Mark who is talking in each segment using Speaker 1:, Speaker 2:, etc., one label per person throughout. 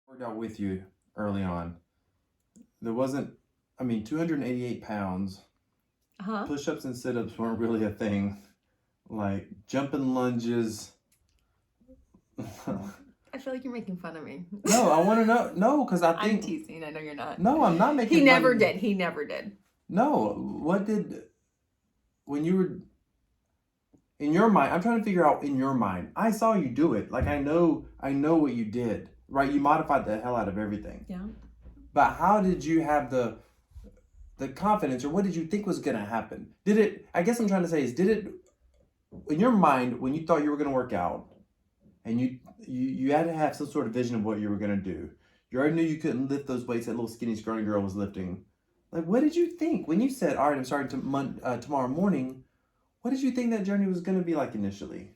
Speaker 1: Worked out with you early on. There wasn't, 288 pounds.
Speaker 2: Huh?
Speaker 1: Push-ups and sit-ups weren't really a thing. Like jumping lunges.
Speaker 2: I feel like you're making fun of me.
Speaker 1: No, I want to know. No, because I
Speaker 2: I'm
Speaker 1: think.
Speaker 2: teasing. I know you're not.
Speaker 1: No, I'm not making
Speaker 2: He
Speaker 1: fun
Speaker 2: never
Speaker 1: of you.
Speaker 2: did. He never did.
Speaker 1: No, when you were in your mind, I'm trying to figure out in your mind. I saw you do it. Like I know what you did. Right? You modified the hell out of everything.
Speaker 2: Yeah.
Speaker 1: But how did you have the confidence, or what did you think was going to happen? Did it, I guess I'm trying to say is, did it, in your mind, when you thought you were going to work out, and you had to have some sort of vision of what you were going to do, you already knew you couldn't lift those weights that little skinny scrawny girl was lifting. Like, what did you think when you said, all right, I'm starting tomorrow morning? What did you think that journey was going to be like initially?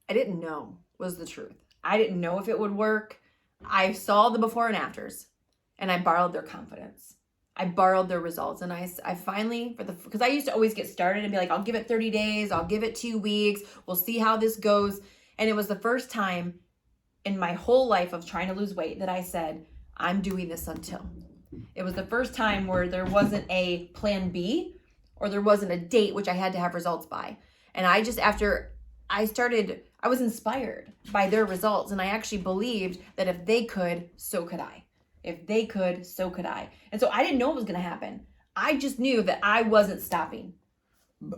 Speaker 2: I didn't know was the truth. I didn't know if it would work. I saw the before and afters, and I borrowed their confidence. I borrowed their results, and I finally, because I used to always get started and be like, I'll give it 30 days, I'll give it 2 weeks, we'll see how this goes. And it was the first time in my whole life of trying to lose weight that I said, I'm doing this until. It was the first time where there wasn't a plan B, or there wasn't a date which I had to have results by. And I just, after I started, I was inspired by their results, and I actually believed that if they could, so could I. If they could, so could I. And so I didn't know what was going to happen. I just knew that I wasn't stopping.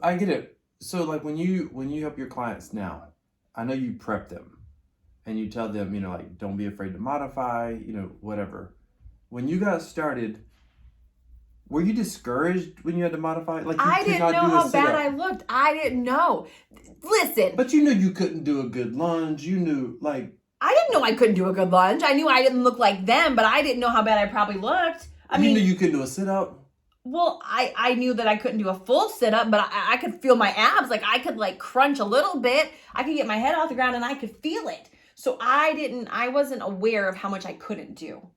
Speaker 1: I get it. So like when you help your clients now, I know you prep them and you tell them, like, don't be afraid to modify, whatever. When you got started, were you discouraged when you had to modify? Like, you
Speaker 2: I
Speaker 1: could
Speaker 2: didn't
Speaker 1: not
Speaker 2: know
Speaker 1: do a
Speaker 2: how bad
Speaker 1: sit-up.
Speaker 2: I looked. I didn't know. Listen,
Speaker 1: But you knew you couldn't do a good lunge. You knew, like,
Speaker 2: I didn't know I couldn't do a good lunge. I knew I didn't look like them, but I didn't know how bad I probably looked. I
Speaker 1: you
Speaker 2: mean,
Speaker 1: knew you couldn't do a sit-up.
Speaker 2: well, I knew that I couldn't do a full sit-up, but I could feel my abs. Like, I could, like, crunch a little bit. I could get my head off the ground, and I could feel it. So I wasn't aware of how much I couldn't do.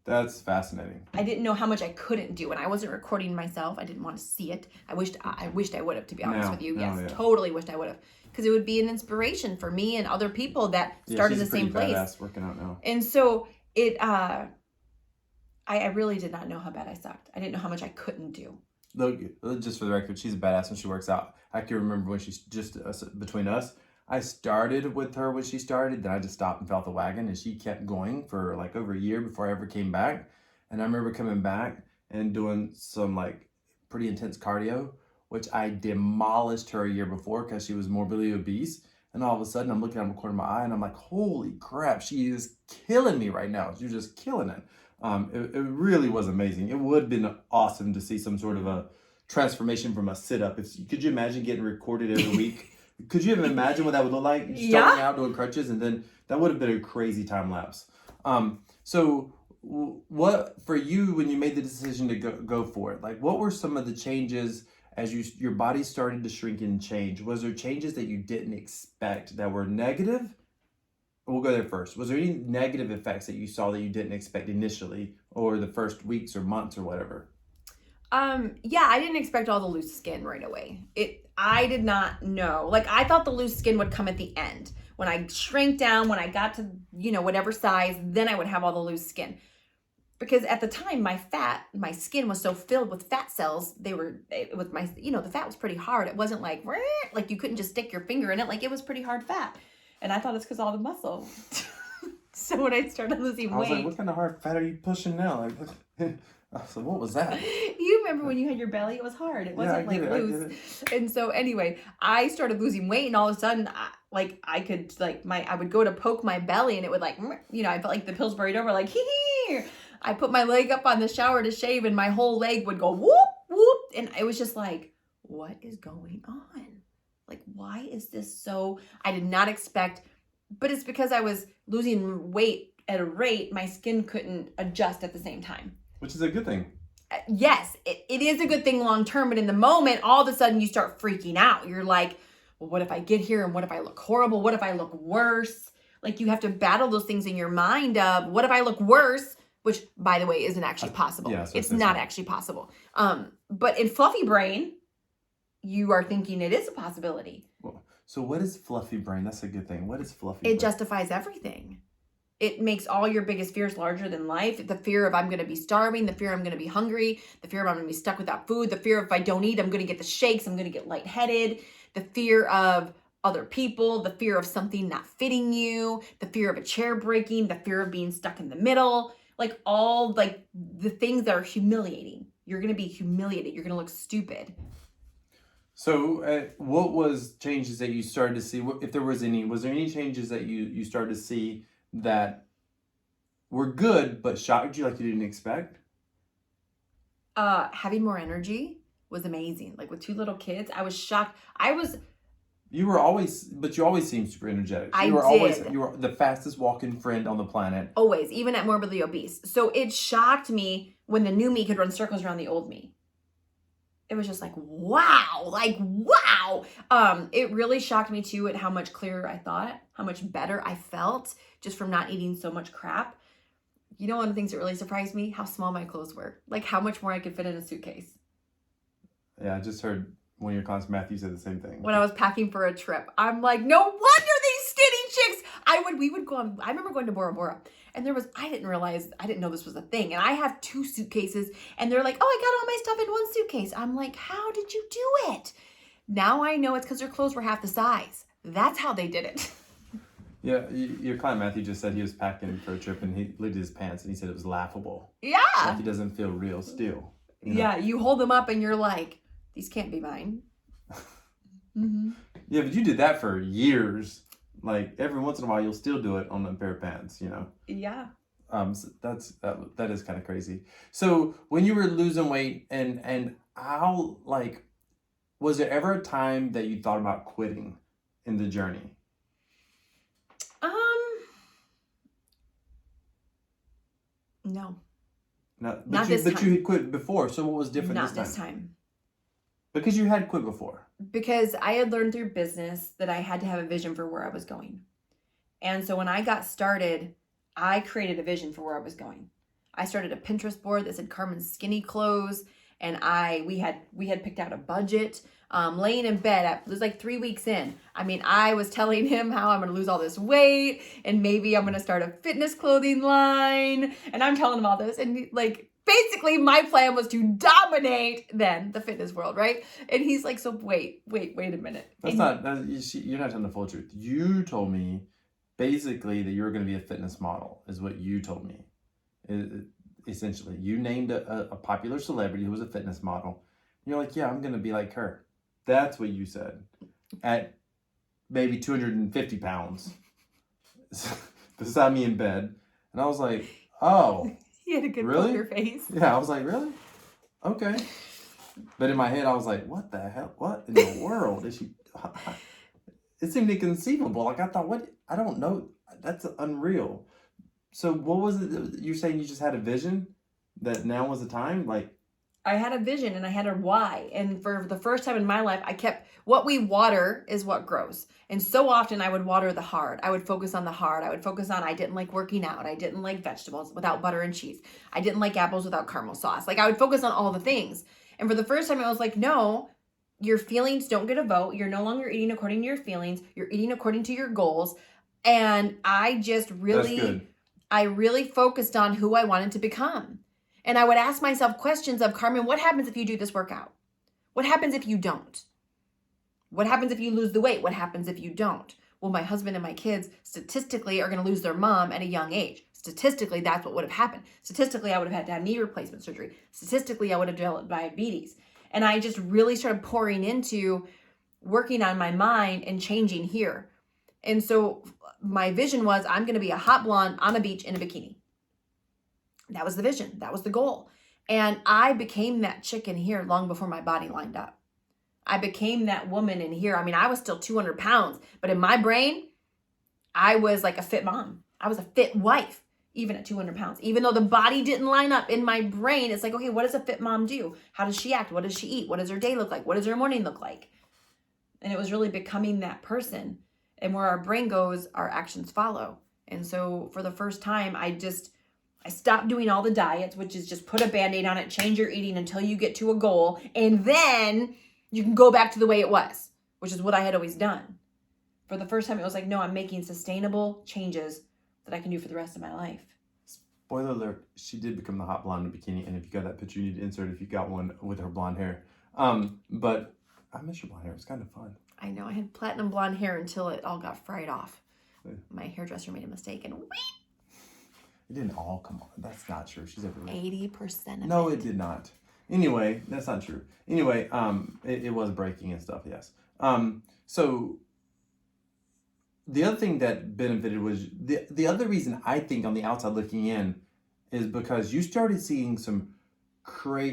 Speaker 1: That's fascinating.
Speaker 2: I didn't know how much I couldn't do, and I wasn't recording myself. I didn't want to see it. I wished I would have, to be honest with you. Yes,
Speaker 1: yeah.
Speaker 2: totally wished I would have, because it would be an inspiration for me and other people that started the same place.
Speaker 1: Badass working out now.
Speaker 2: And so I really did not know how bad I sucked. I didn't know how much I couldn't do.
Speaker 1: Look, just for the record, she's a badass when she works out. I can remember when she's just between us. I started with her when she started, then I just stopped and fell off the wagon, and she kept going for like over a year before I ever came back. And I remember coming back and doing some like pretty intense cardio, which I demolished her a year before because she was morbidly obese. And all of a sudden, I'm looking out of the corner of my eye, and I'm like, holy crap, she is killing me right now. She's just killing it. It really was amazing. It would have been awesome to see some sort of a transformation from a sit-up. Could you imagine getting recorded every week? Could you even imagine what that would look like? Starting out doing crutches, and then that would have been a crazy time lapse. So what for you when you made the decision to go for it? Like, what were some of the changes as your body started to shrink and change? Was there changes that you didn't expect that were negative? We'll go there first. Was there any negative effects that you saw that you didn't expect initially, or the first weeks or months or whatever?
Speaker 2: Yeah, I didn't expect all the loose skin right away. I did not know. Like, I thought the loose skin would come at the end. When I shrank down, when I got to, whatever size, then I would have all the loose skin. Because at the time, my skin was so filled with fat cells, the fat was pretty hard. It wasn't like you couldn't just stick your finger in it. Like, it was pretty hard fat. And I thought it's because all the muscle. So when I started losing weight.
Speaker 1: I was like, what kind of hard fat are you pushing now? Like, so what was that?
Speaker 2: You remember when you had your belly? It was hard. It wasn't loose. And so anyway, I started losing weight, and all of a sudden, I would go to poke my belly, and it would I felt like the Pillsbury Doughboy, like, hee. I put my leg up on the shower to shave, and my whole leg would go whoop, whoop. And it was just like, what is going on? Like, why is this so? I did not expect, but it's because I was losing weight at a rate my skin couldn't adjust at the same time.
Speaker 1: Which is a good thing.
Speaker 2: Yes, it is a good thing long term, but in the moment, all of a sudden you start freaking out. You're like, well, what if I get here, and what if I look horrible? What if I look worse? Like, you have to battle those things in your mind of, what if I look worse? Which, by the way, isn't actually possible.
Speaker 1: Yeah, so
Speaker 2: it's not actually possible. But in fluffy brain, you are thinking it is a possibility.
Speaker 1: Well, so what is fluffy brain? That's a good thing. What is fluffy
Speaker 2: It
Speaker 1: brain?
Speaker 2: justifies everything. It makes all your biggest fears larger than life. The fear of I'm going to be starving, the fear I'm going to be hungry, the fear of I'm going to be stuck without food, the fear if I don't eat, I'm going to get the shakes, I'm going to get lightheaded, the fear of other people, the fear of something not fitting you, the fear of a chair breaking, the fear of being stuck in the middle, like all like the things that are humiliating. You're going to be humiliated. You're going to look stupid.
Speaker 1: So, what was changes that you started to see? If there was there any changes that you started to see that were good but shocked you like you didn't expect?
Speaker 2: Having more energy was amazing. Like with 2 little kids, I was shocked.
Speaker 1: You always seemed super energetic.
Speaker 2: I
Speaker 1: You were
Speaker 2: did.
Speaker 1: you were the fastest walking friend on the planet.
Speaker 2: Always, even at morbidly obese. So it shocked me when the new me could run circles around the old me. It was just like, wow, It really shocked me too at how much clearer I thought, how much better I felt just from not eating so much crap. You know, one of the things that really surprised me, how small my clothes were, like how much more I could fit in a suitcase.
Speaker 1: Yeah, I just heard one of your clients, Matthew, said the same thing.
Speaker 2: When I was packing for a trip, I'm like, no wonder these skinny chicks. We would go on. I remember going to Bora Bora, and I didn't know this was a thing. And I have 2 suitcases, and they're like, oh, I got all my stuff in 1 suitcase. I'm like, how did you do it? Now I know it's because their clothes were half the size. That's how they did it.
Speaker 1: Yeah, your client Matthew just said he was packing for a trip and he lifted his pants and he said it was laughable.
Speaker 2: Yeah.
Speaker 1: Like he doesn't feel real still. You know?
Speaker 2: Yeah, you hold them up and you're like, these can't be mine. Mm-hmm.
Speaker 1: Yeah, but you did that for years. Like every once in a while, you'll still do it on a pair of pants.
Speaker 2: Yeah.
Speaker 1: So that is kind of crazy. So when you were losing weight and how was there ever a time that you thought about quitting in the journey?
Speaker 2: No.
Speaker 1: Not
Speaker 2: this
Speaker 1: but
Speaker 2: time.
Speaker 1: you had quit before. So what was different
Speaker 2: Not
Speaker 1: this
Speaker 2: this time.
Speaker 1: Because you had quit before.
Speaker 2: Because I had learned through business that I had to have a vision for where I was going. And so when I got started, I created a vision for where I was going. I started a Pinterest board that said Carmen's Skinny Clothes, and we had picked out a budget. Laying in bed, it was like 3 weeks in. I mean, I was telling him how I'm going to lose all this weight, and maybe I'm going to start a fitness clothing line, and I'm telling him all this, and basically my plan was to dominate then the fitness world, right? And he's like, so wait a minute.
Speaker 1: You're not telling the full truth. You told me basically that you were going to be a fitness model is what you told me. Essentially, you named a popular celebrity who was a fitness model. You're like, yeah, I'm going to be like her. That's what you said. At maybe 250 pounds beside me in bed. And I was like, oh.
Speaker 2: He had a good
Speaker 1: really?
Speaker 2: poker face.
Speaker 1: Yeah, I was like, really? Okay. But in my head, I was like, what the hell? What in the world is she? It seemed inconceivable. Like I thought, what? I don't know. That's unreal. So what was it? You're saying you just had a vision that now was the time?
Speaker 2: I had a vision and I had a why. And for the first time in my life, what we water is what grows. And so often I would water the hard. I would focus on the hard. I would focus on, I didn't like working out. I didn't like vegetables without butter and cheese. I didn't like apples without caramel sauce. I would focus on all the things. And for the first time, I was like, no, your feelings don't get a vote. You're no longer eating according to your feelings. You're eating according to your goals. And I just really focused on who I wanted to become. And I would ask myself questions of, Carmen, what happens if you do this workout? What happens if you don't? What happens if you lose the weight? What happens if you don't? Well, my husband and my kids statistically are going to lose their mom at a young age. Statistically, that's what would have happened. Statistically, I would have had to have knee replacement surgery. Statistically, I would have developed diabetes. And I just really started pouring into working on my mind and changing here. And so my vision was, I'm going to be a hot blonde on a beach in a bikini. That was the vision. That was the goal. And I became that chick in here long before my body lined up. I became that woman in here. I mean, I was still 200 pounds, but in my brain, I was like a fit mom. I was a fit wife, even at 200 pounds. Even though the body didn't line up in my brain, it's like, okay, what does a fit mom do? How does she act? What does she eat? What does her day look like? What does her morning look like? And it was really becoming that person. And where our brain goes, our actions follow. And so for the first time, I stopped doing all the diets, which is just put a Band-Aid on it, change your eating until you get to a goal, and then you can go back to the way it was, which is what I had always done. For the first time, it was like, no, I'm making sustainable changes that I can do for the rest of my life.
Speaker 1: Spoiler alert, she did become the hot blonde in a bikini, and if you got that picture, you need to insert if you got one with her blonde hair. But I miss your blonde hair. It was kind of fun.
Speaker 2: I know, I had platinum blonde hair until it all got fried off.
Speaker 1: Yeah.
Speaker 2: My hairdresser made a mistake and
Speaker 1: It didn't all come on. That's not true. She's everywhere.
Speaker 2: 80% of
Speaker 1: No,
Speaker 2: it.
Speaker 1: it did not. Anyway, that's not true. Anyway, it was breaking and stuff, yes. So the other thing that benefited was the other reason I think on the outside looking in is because you started seeing some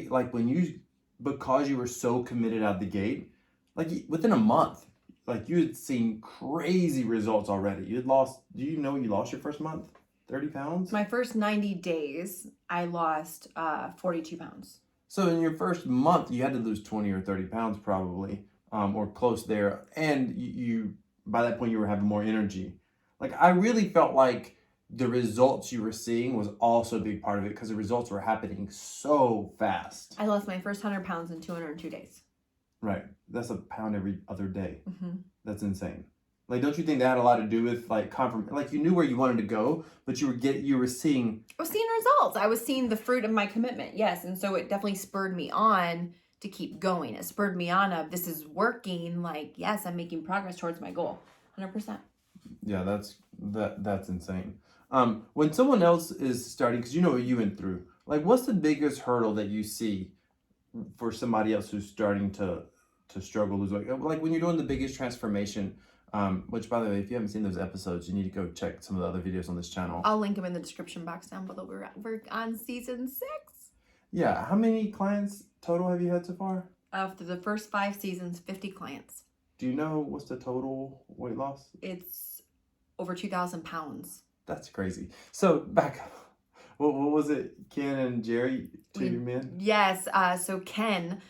Speaker 1: like because you were so committed out the gate, like within a month, like you had seen crazy results already. Do you know you lost your first month? 30 pounds?
Speaker 2: My first 90 days, I lost 42 pounds.
Speaker 1: So in your first month, you had to lose 20 or 30 pounds probably, or close there. And you by that point, you were having more energy. Like, I really felt like the results you were seeing was also a big part of it because the results were happening so fast.
Speaker 2: I lost my first 100 pounds in 202 days.
Speaker 1: Right. That's a pound every other day.
Speaker 2: Mm-hmm.
Speaker 1: That's insane. Like, don't you think that had a lot to do with like like you knew where you wanted to go, but you were seeing.
Speaker 2: I was seeing results. I was seeing the fruit of my commitment. Yes, and so it definitely spurred me on to keep going. It spurred me on of this is working. Like, yes, I'm making progress towards my goal. 100%.
Speaker 1: Yeah, that's insane. When someone else is starting, because you know what you went through, like what's the biggest hurdle that you see for somebody else who's starting to struggle lose weight? Like when you're doing the biggest transformation, which by the way, if you haven't seen those episodes, you need to go check some of the other videos on this channel.
Speaker 2: I'll link them in the description box down below. We're on season 6.
Speaker 1: Yeah, how many clients total have you had so far?
Speaker 2: After the first 5 seasons, 50 clients.
Speaker 1: Do you know what's the total weight loss?
Speaker 2: It's over 2,000 pounds.
Speaker 1: That's crazy. So back up. What was it? Ken and Jerry, two men?
Speaker 2: Yes. So Ken,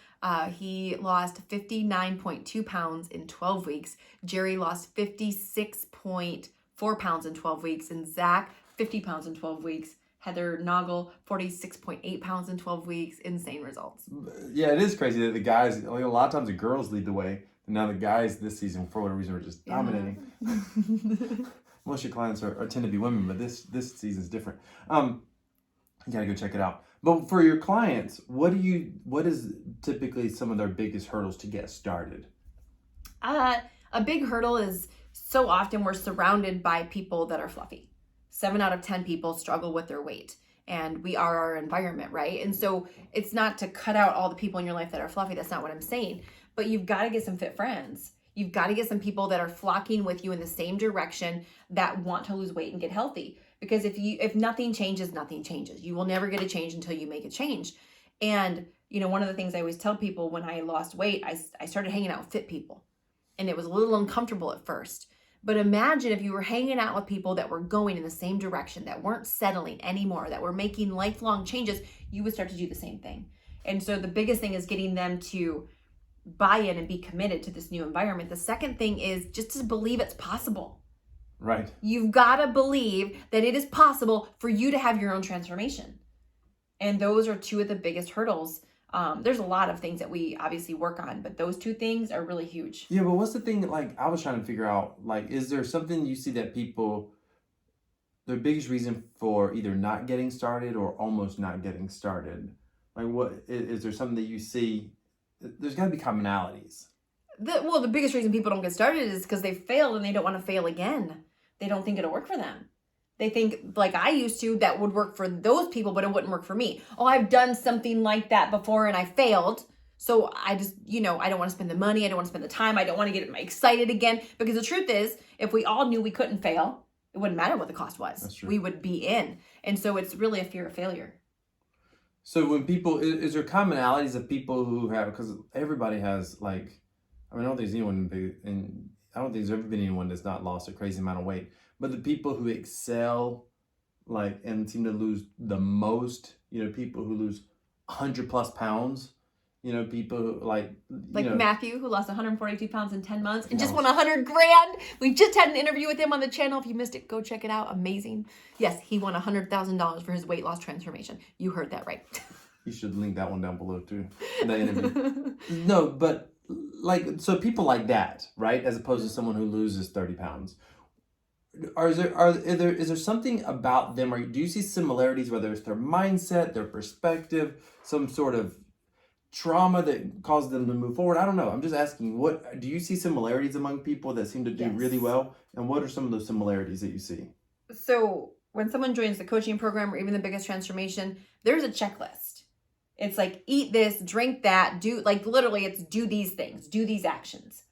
Speaker 2: he lost 59.2 pounds in 12 weeks. Jerry lost 56.4 pounds in 12 weeks. And Zach, 50 pounds in 12 weeks. Heather Noggle, 46.8 pounds in 12 weeks. Insane results.
Speaker 1: Yeah, it is crazy that the guys, like a lot of times the girls lead the way. And now the guys this season, for whatever reason, are just dominating. Most of your clients tend to be women, but this season's different. You gotta go check it out. But for your clients, what is typically some of their biggest hurdles to get started?
Speaker 2: A big hurdle is so often we're surrounded by people that are fluffy. 7 out of 10 people struggle with their weight, and we are our environment, right? And so it's not to cut out all the people in your life that are fluffy. That's not what I'm saying. But you've got to get some fit friends. You've got to get some people that are flocking with you in the same direction that want to lose weight and get healthy. Because if nothing changes, nothing changes. You will never get a change until you make a change. And, you know, one of the things I always tell people when I lost weight, I started hanging out with fit people. And it was a little uncomfortable at first. But imagine if you were hanging out with people that were going in the same direction, that weren't settling anymore, that were making lifelong changes, you would start to do the same thing. And so the biggest thing is getting them to buy in and be committed to this new environment. The second thing is just to believe it's possible.
Speaker 1: Right.
Speaker 2: You've got to believe that it is possible for you to have your own transformation. And those are 2 of the biggest hurdles. There's a lot of things that we obviously work on, but those 2 things are really huge.
Speaker 1: Yeah, but what's the thing, like, I was trying to figure out, like, is there something you see that people, their biggest reason for either not getting started or almost not getting started? Like, what, is there something that you see? There's got to be commonalities.
Speaker 2: The biggest reason people don't get started is because they failed and they don't want to fail again. They don't think it'll work for them. They think, like I used to, that would work for those people, but it wouldn't work for me. Oh, I've done something like that before and I failed. So I just, I don't want to spend the money. I don't want to spend the time. I don't want to get excited again. Because the truth is, if we all knew we couldn't fail, it wouldn't matter what the cost was.
Speaker 1: That's true.
Speaker 2: We would be in. And so it's really a fear of failure.
Speaker 1: So when people, is there commonalities of people who have, because everybody has like, I don't think there's ever been anyone that's not lost a crazy amount of weight. But the people who excel, like, and seem to lose the most, people who lose 100+ pounds, people who, like
Speaker 2: Matthew, who lost 142 pounds in 10 months and just won $100,000. We just had an interview with him on the channel. If you missed it, go check it out. Amazing. Yes, he won $100,000 for his weight loss transformation. You heard that right.
Speaker 1: You should link that one down below too. That interview. No, but so people like that, right? As opposed to someone who loses 30 pounds. is there something about them, or do you see similarities, whether it's their mindset, their perspective, some sort of trauma that caused them to move forward? I don't know. I'm just asking, what do you see similarities among people that seem to do really
Speaker 2: Yes.
Speaker 1: well, and what are some of those similarities that you see?
Speaker 2: So when someone joins the coaching program or even the biggest transformation, there's a checklist. It's like, eat this, drink that, do, like, literally it's do these things, do these actions.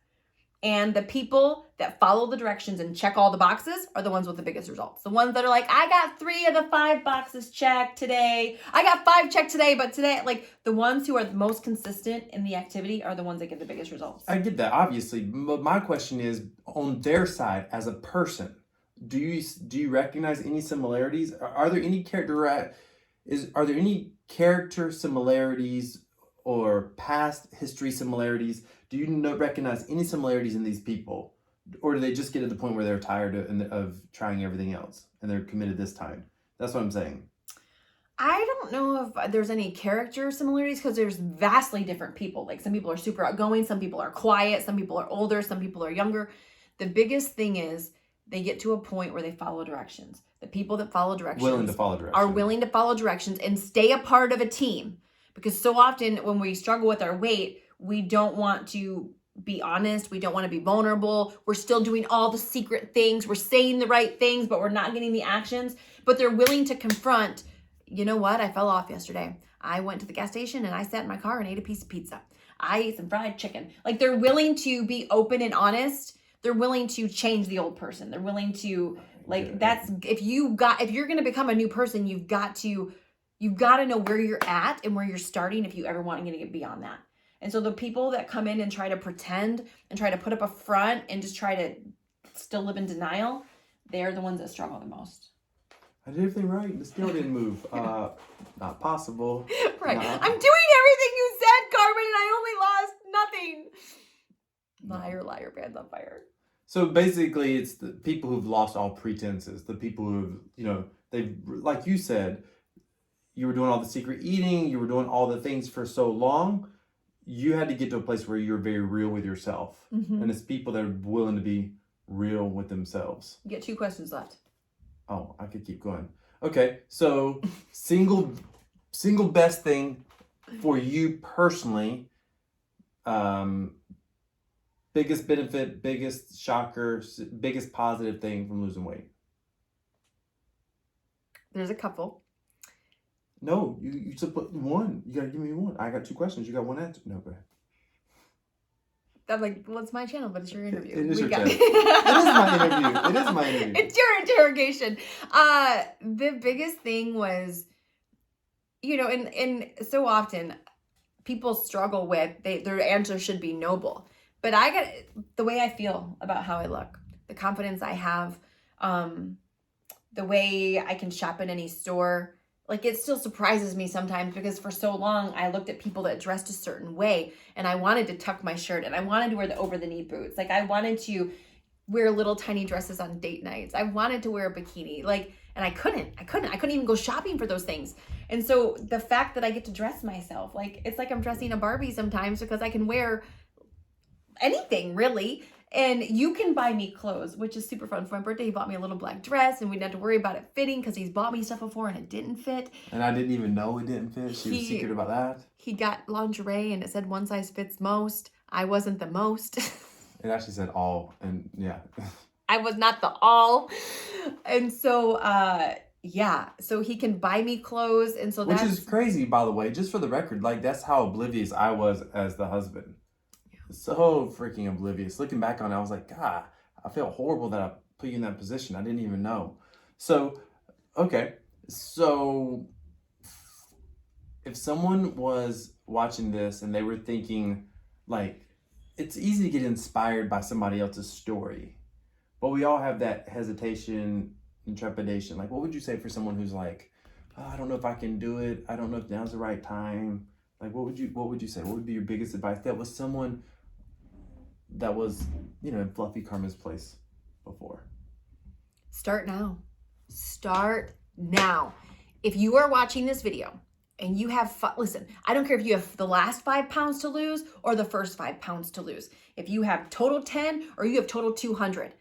Speaker 2: And the people that follow the directions and check all the boxes are the ones with the biggest results. The ones that are like, I got 3 of the 5 boxes checked today. I got 5 checked today, but today, like, the ones who are the most consistent in the activity are the ones that get the biggest results.
Speaker 1: I get that, obviously. But my question is, on their side as a person, do you recognize any similarities? Are there any character similarities or past history similarities? Do you recognize any similarities in these people, or do they just get to the point where they're tired of trying everything else and they're committed this time? That's what I'm saying.
Speaker 2: I don't know if there's any character similarities because there's vastly different people. Like, some people are super outgoing, some people are quiet, some people are older, some people are younger. The biggest thing is they get to a point where they follow directions. The people that follow directions
Speaker 1: Willing to follow directions.
Speaker 2: are willing to follow directions and stay a part of a team. Because so often when we struggle with our weight, we don't want to be honest. We don't want to be vulnerable. We're still doing all the secret things. We're saying the right things, but we're not getting the actions. But they're willing to confront, you know what? I fell off yesterday. I went to the gas station and I sat in my car and ate a piece of pizza. I ate some fried chicken. Like, they're willing to be open and honest. They're willing to change the old person. They're willing to, like, that's, if you're going to become a new person, you've got to know where you're at and where you're starting if you ever want to get beyond that. And so the people that come in and try to pretend and try to put up a front and just try to still live in denial, they're the ones that struggle the most.
Speaker 1: I did everything right. The scale didn't move. Not possible.
Speaker 2: Right.
Speaker 1: No.
Speaker 2: I'm doing everything you said, Carmen, and I only lost nothing. Liar, liar, band's on fire.
Speaker 1: So basically, it's the people who've lost all pretenses. The people who've, they've, like you said, you were doing all the secret eating. You were doing all the things for so long. You had to get to a place where you're very real with yourself.
Speaker 2: Mm-hmm.
Speaker 1: And it's people that are willing to be real with themselves.
Speaker 2: You get 2 questions left.
Speaker 1: Oh, I could keep going. Okay, so single best thing for you personally, biggest benefit, biggest shocker, biggest positive thing from losing weight.
Speaker 2: There's a couple.
Speaker 1: No, you should put one. You gotta give me one. I got 2 questions. You got 1 answer. No, go ahead.
Speaker 2: I'm like, well, it's my channel, but it's your interview.
Speaker 1: It is your channel. It is my interview. It is my interview.
Speaker 2: It's your interrogation. The biggest thing was, and so often people struggle with, their answer should be noble. But I got the way I feel about how I look, the confidence I have, the way I can shop in any store. Like, it still surprises me sometimes because for so long I looked at people that dressed a certain way and I wanted to tuck my shirt and I wanted to wear the over-the-knee boots. Like, I wanted to wear little tiny dresses on date nights. I wanted to wear a bikini. And I couldn't even go shopping for those things. And so the fact that I get to dress myself, like, it's like I'm dressing a Barbie sometimes because I can wear anything, really. And you can buy me clothes, which is super fun. For my birthday, he bought me a little black dress and we didn't have to worry about it fitting because he's bought me stuff before and it didn't fit.
Speaker 1: And I didn't even know it didn't fit. She was secret about that.
Speaker 2: He got lingerie and it said one size fits most. I wasn't the most.
Speaker 1: It actually said all, and yeah.
Speaker 2: I was not the all. And so, so he can buy me clothes. And so
Speaker 1: Which is crazy, by the way, just for the record. Like, that's how oblivious I was as the husband. So freaking oblivious. Looking back on it, I was like, God, I felt horrible that I put you in that position. I didn't even know. So, okay. So, if someone was watching this and they were thinking, like, it's easy to get inspired by somebody else's story, but we all have that hesitation and trepidation. Like, what would you say for someone who's like, oh, I don't know if I can do it. I don't know if now's the right time. Like, what would you say? What would be your biggest advice? That was someone that was, in Fluffy Carmen's place before.
Speaker 2: Start now. Start now. If you are watching this video and you have, listen, I don't care if you have the last 5 pounds to lose or the first 5 pounds to lose. If you have total 10 or you have total 200,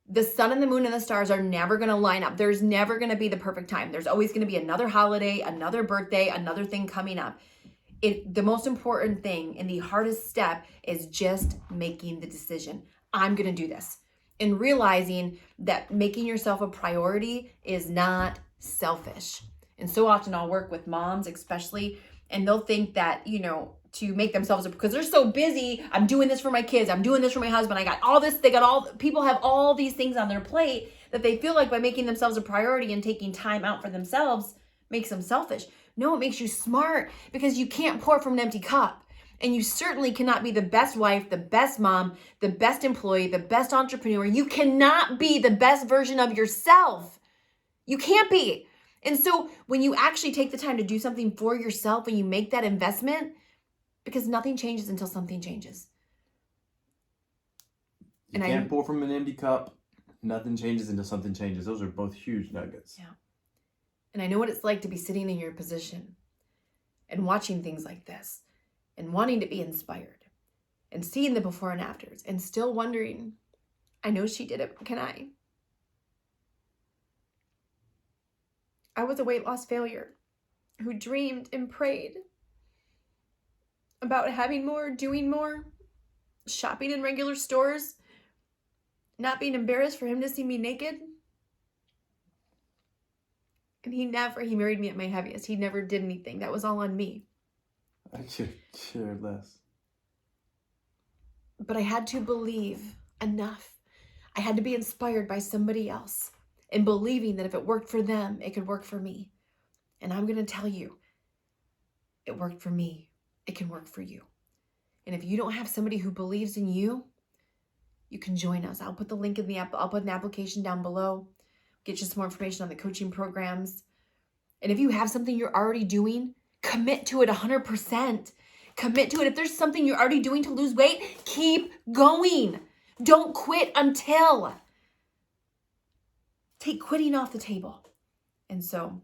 Speaker 2: The sun and the moon and the stars are never going to line up. There's never going to be the perfect time. There's always going to be another holiday, another birthday, another thing coming up. The most important thing and the hardest step is just making the decision. I'm going to do this. And realizing that making yourself a priority is not selfish. And so often I'll work with moms, especially, and they'll think that, to make themselves, because they're so busy, I'm doing this for my kids, I'm doing this for my husband, I got all this, people have all these things on their plate that they feel like by making themselves a priority and taking time out for themselves makes them selfish. No, it makes you smart, because you can't pour from an empty cup. And you certainly cannot be the best wife, the best mom, the best employee, the best entrepreneur. You cannot be the best version of yourself. You can't be. And so when you actually take the time to do something for yourself and you make that investment, because nothing changes until something changes.
Speaker 1: You can't pour from an empty cup. Nothing changes until something changes. Those are both huge nuggets.
Speaker 2: Yeah. And I know what it's like to be sitting in your position and watching things like this and wanting to be inspired and seeing the before and afters and still wondering, I know she did it, but can I? I was a weight loss failure who dreamed and prayed about having more, doing more, shopping in regular stores, not being embarrassed for him to see me naked. And he married me at my heaviest. He never did anything. That was all on me.
Speaker 1: I could care less.
Speaker 2: But I had to believe enough. I had to be inspired by somebody else and believing that if it worked for them, it could work for me. And I'm going to tell you, it worked for me. It can work for you. And if you don't have somebody who believes in you, you can join us. I'll put the link in the app. I'll put an application down below. Get you some more information on the coaching programs. And if you have something you're already doing, commit to it 100%. Commit to it. If there's something you're already doing to lose weight, keep going. Don't quit until. Take quitting off the table. And so,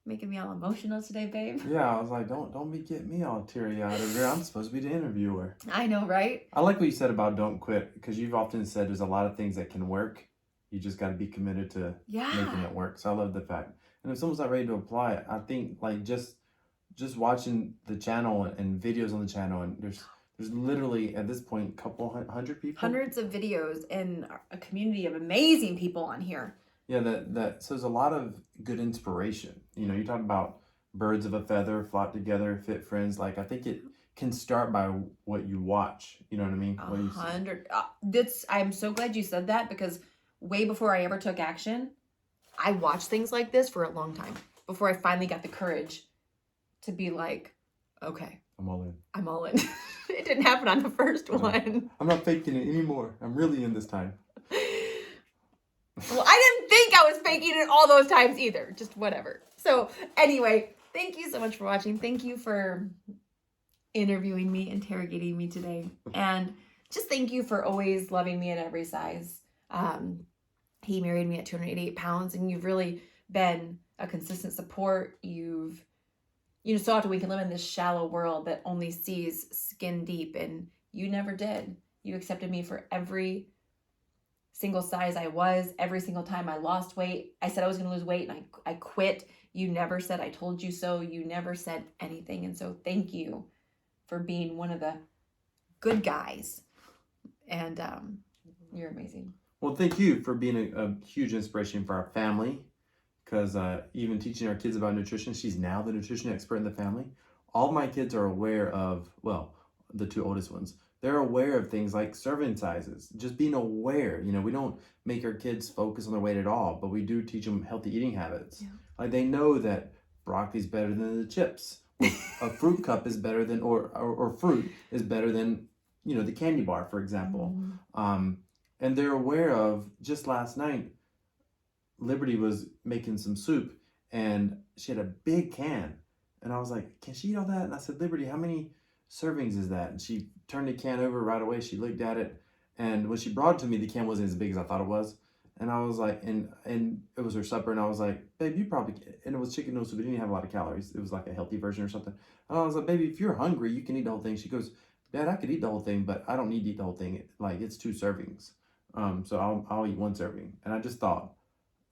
Speaker 2: making me all emotional today, babe.
Speaker 1: Yeah, I was like, don't get me all teary-eyed over here. I'm supposed to be the interviewer.
Speaker 2: I know, right?
Speaker 1: I like what you said about don't quit, because you've often said there's a lot of things that can work. You just got to be committed to making it work. So I love the fact. And if someone's not ready to apply it, I think like just watching the channel and videos on the channel, and there's literally at this point a couple hundred people.
Speaker 2: Hundreds of videos and a community of amazing people on here.
Speaker 1: Yeah, so there's a lot of good inspiration. You talk about birds of a feather flock together, fit friends. Like I think it can start by what you watch. You know what I mean?
Speaker 2: 100. I'm so glad you said that, because way before I ever took action, I watched things like this for a long time before I finally got the courage to be like, okay,
Speaker 1: I'm all in.
Speaker 2: I'm all in. It didn't happen on the first one.
Speaker 1: I'm not faking it anymore. I'm really in this time.
Speaker 2: Well, I didn't think I was faking it all those times either. Just whatever. So anyway, thank you so much for watching. Thank you for interviewing me, interrogating me today. And just thank you for always loving me in every size. He married me at 288 pounds, and you've really been a consistent support. So often we can live in this shallow world that only sees skin deep, and you never did. You accepted me for every single size I was. Every single time I lost weight, I said I was going to lose weight, and I quit. You never said, I told you so. You never said anything. And so thank you for being one of the good guys. And you're amazing.
Speaker 1: Well, thank you for being a huge inspiration for our family, because even teaching our kids about nutrition, she's now the nutrition expert in the family. All my kids are aware of, well, the two oldest ones, they're aware of things like serving sizes, just being aware. We don't make our kids focus on their weight at all, but we do teach them healthy eating habits. Yeah. Like they know that broccoli's better than the chips. A fruit cup is better than, or fruit is better than, the candy bar, for example. Mm-hmm. And they're aware of, just last night, Liberty was making some soup and she had a big can. And I was like, can she eat all that? And I said, Liberty, how many servings is that? And she turned the can over right away. She looked at it. And when she brought it to me, the can wasn't as big as I thought it was. And I was like, and it was her supper. And I was like, babe, and it was chicken noodle soup. It didn't have a lot of calories. It was like a healthy version or something. And I was like, baby, if you're hungry, you can eat the whole thing. She goes, Dad, I could eat the whole thing, but I don't need to eat the whole thing. It's 2 servings. So I'll eat one serving. And I just thought,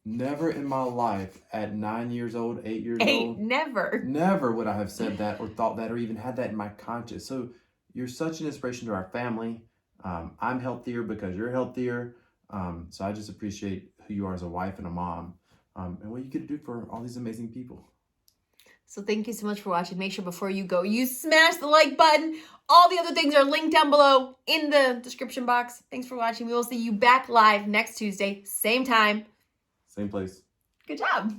Speaker 1: never in my life at 9 years old, 8 years old,
Speaker 2: Never.
Speaker 1: never would I have said that or thought that or even had that in my conscience. So you're such an inspiration to our family. I'm healthier because you're healthier. So I just appreciate who you are as a wife and a mom, and what you get to do for all these amazing people.
Speaker 2: So thank you so much for watching. Make sure before you go, you smash the like button. All the other things are linked down below in the description box. Thanks for watching. We will see you back live next Tuesday, same time.
Speaker 1: Same place.
Speaker 2: Good job.